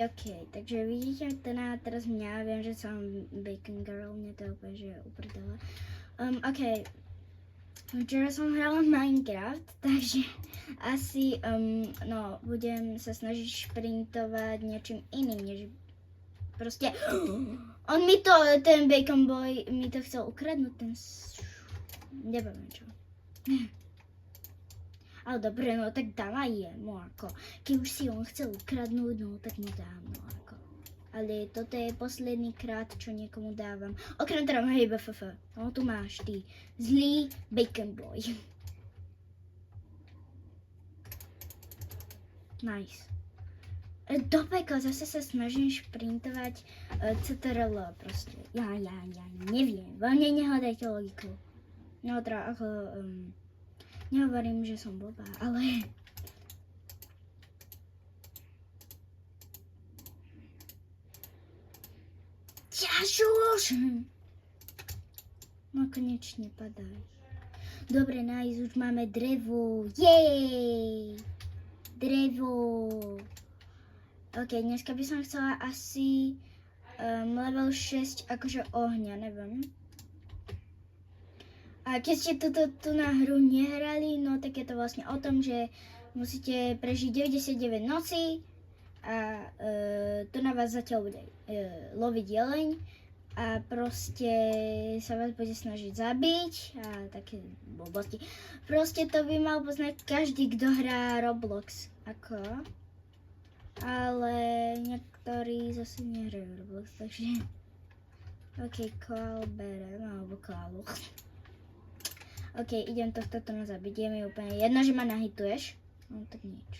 OK, takže vidíte teraz mňa, viem, že som Bacon Girl, mne to úplne, že uprdele. OK, včera som hrala Minecraft, takže asi, no, budem sa snažiť šprintovať niečím iným, než proste, on mi to, ten Bacon Boy, mi to chcel ukradnúť, neviem čo. Ale dobre, no tak dám aj jemu, ako. Keď už si on chcel ukradnúť, no tak mu dám, no ako. Ale toto je posledný krát, čo niekomu dávam. Okrem teda, hej, BFF. No tu máš ty, zlý Bacon Boy. Nice. Do pekla, zase sa snažím šprintovať CTRL proste. Ja neviem, veľmi nehľadajte logiku. No teda ako... nehovorím, že som blbá, ale... Ťažuš! No konečne padaj. Dobre, nice, už máme drevo. Jej! Drevo. OK, dneska by som chcela asi level 6 akože ohňa, neviem. A keď ste tú na hru nehrali, no tak je to vlastne o tom, že musíte prežiť 99 nocí a tu na vás zatiaľ bude loviť jeleň a proste sa vás bude snažiť zabiť a také blbosti. Proste to by mal poznať každý, kto hrá Roblox. Ako? Ale niektorí zase nehrajú Roblox, takže... OK, koal berem, alebo koalu. OK, idem tohto zabiť. Je mi úplne jedno, že ma nahituješ. No tak nič.